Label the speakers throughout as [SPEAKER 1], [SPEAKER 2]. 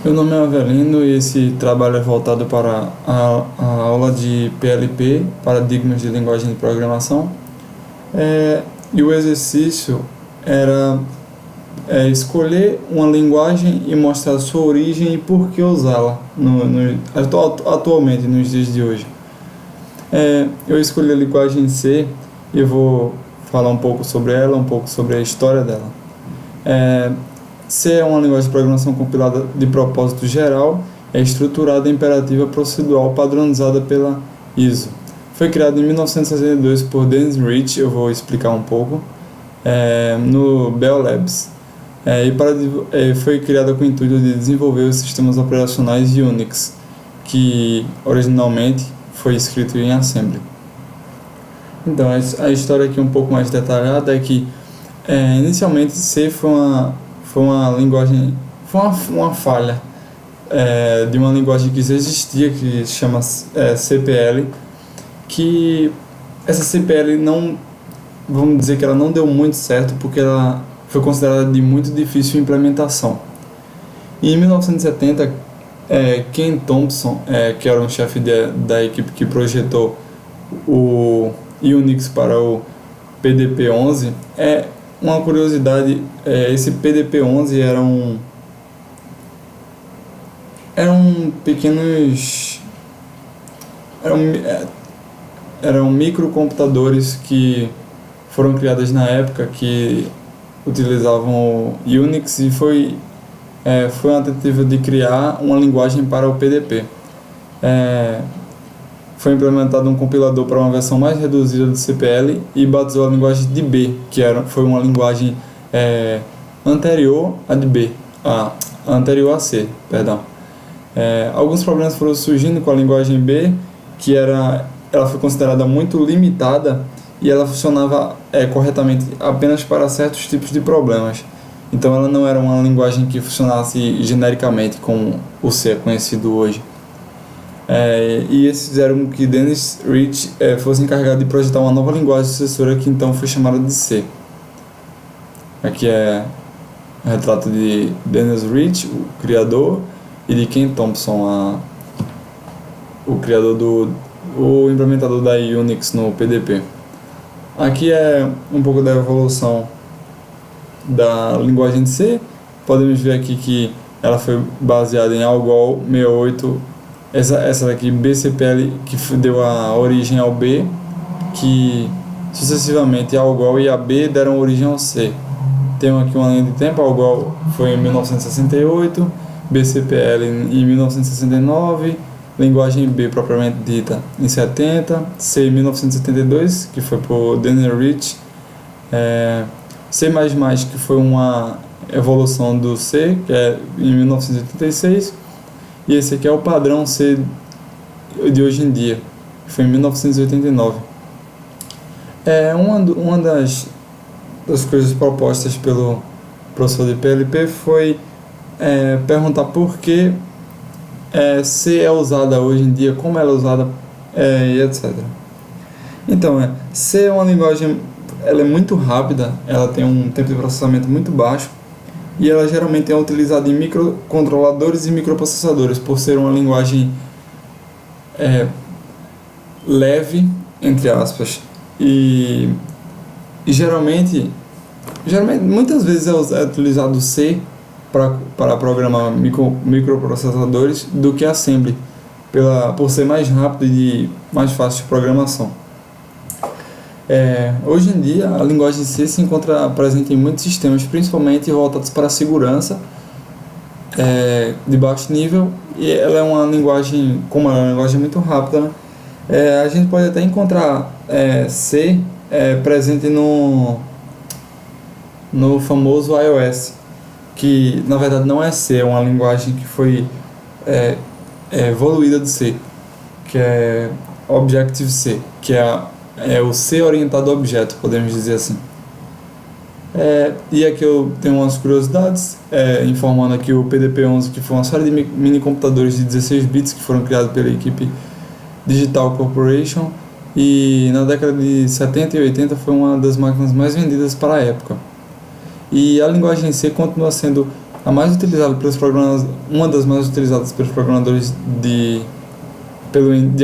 [SPEAKER 1] Meu nome é Avelino e esse trabalho é voltado para a aula de PLP, Paradigmas de Linguagem de Programação. E o exercício era escolher uma linguagem e mostrar sua origem e por que usá-la atualmente, nos dias de hoje. Eu escolhi a linguagem C e eu vou falar um pouco sobre ela, um pouco sobre a história dela. C é uma linguagem de programação compilada de propósito geral, é estruturada, imperativa, procedural, padronizada pela ISO. Foi criada em 1962 por Dennis Rich, eu vou explicar um pouco, no Bell Labs. Foi criada com o intuito de desenvolver os sistemas operacionais Unix, que originalmente foi escrito em Assembly. Então, a história aqui um pouco mais detalhada é que, inicialmente, C foi uma linguagem, uma falha de uma linguagem que já existia, que se chama CPL, que essa CPL não, vamos dizer que ela não deu muito certo, porque ela foi considerada de muito difícil implementação. E em 1970, Ken Thompson, que era um chefe da equipe que projetou o Unix para o PDP-11, uma curiosidade, esse PDP-11 eram microcomputadores que foram criados na época, que utilizavam o Unix, e foi uma tentativa de criar uma linguagem para o PDP. Foi implementado um compilador para uma versão mais reduzida do CPL e batizou a linguagem de B, que foi uma linguagem anterior a C, perdão. Alguns problemas foram surgindo com a linguagem B, que ela foi considerada muito limitada e ela funcionava corretamente apenas para certos tipos de problemas. Então ela não era uma linguagem que funcionasse genericamente como o C é conhecido hoje. E esses fizeram com que Dennis Rich fosse encarregado de projetar uma nova linguagem sucessora, que então foi chamada de C. Aqui é o retrato de Dennis Rich, o criador, e de Ken Thompson, o implementador da Unix no PDP. Aqui é um pouco da evolução da linguagem de C. Podemos ver aqui que ela foi baseada em Algol 68. Essa daqui, BCPL, que deu a origem ao B, que sucessivamente Algol e a B deram origem ao C. Temos aqui uma linha de tempo. Algol foi em 1968, BCPL em 1969, linguagem B propriamente dita em 70, C em 1972, que foi por Dennis Rich, C++, que foi uma evolução do C, que é em 1986, e esse aqui é o padrão C de hoje em dia, que foi em 1989. Uma das coisas propostas pelo professor de PLP foi perguntar por que C é usada hoje em dia, como ela é usada, e etc. Então, C é uma linguagem, ela é muito rápida, ela tem um tempo de processamento muito baixo, e ela geralmente é utilizada em microcontroladores e microprocessadores, por ser uma linguagem leve, entre aspas, e geralmente, muitas vezes é utilizado C para programar microprocessadores do que Assembly, por ser mais rápido e mais fácil de programação. Hoje em dia, a linguagem C se encontra presente em muitos sistemas, principalmente voltados para a segurança de baixo nível, e ela é uma linguagem, como ela é uma linguagem muito rápida, né? A gente pode até encontrar C presente no famoso iOS, que na verdade não é C, é uma linguagem que foi evoluída do C, que é Objective-C, que é o C orientado a objeto, podemos dizer assim. E aqui eu tenho umas curiosidades, informando aqui o PDP-11, que foi uma série de mini computadores de 16 bits que foram criados pela equipe Digital Corporation, e na década de 70 e 80 foi uma das máquinas mais vendidas para a época. E a linguagem C continua sendo A mais utilizada pelos programadores, uma das mais utilizadas pelos programadores de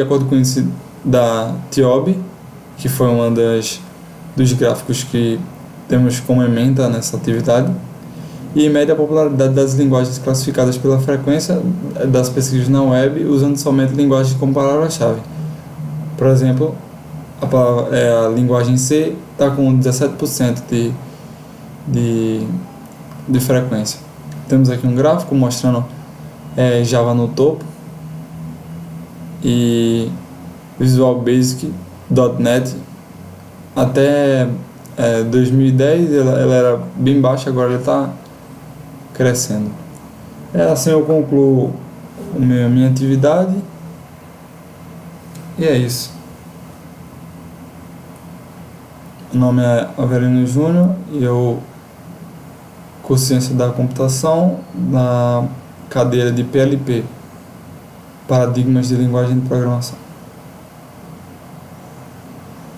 [SPEAKER 1] acordo com o índice da TIOB, que foi uma dos gráficos que temos como ementa nessa atividade, e mede a popularidade das linguagens classificadas pela frequência das pesquisas na web, usando somente linguagens como palavra-chave. Por exemplo, a linguagem C está com 17% de frequência. Temos aqui um gráfico mostrando Java no topo e Visual Basic, .NET. Até 2010 ela era bem baixa, agora ela está crescendo. Assim eu concluo a minha atividade e é isso. Meu nome é Avelino Júnior e eu curso Ciência da Computação na cadeira de PLP, Paradigmas de Linguagem de Programação.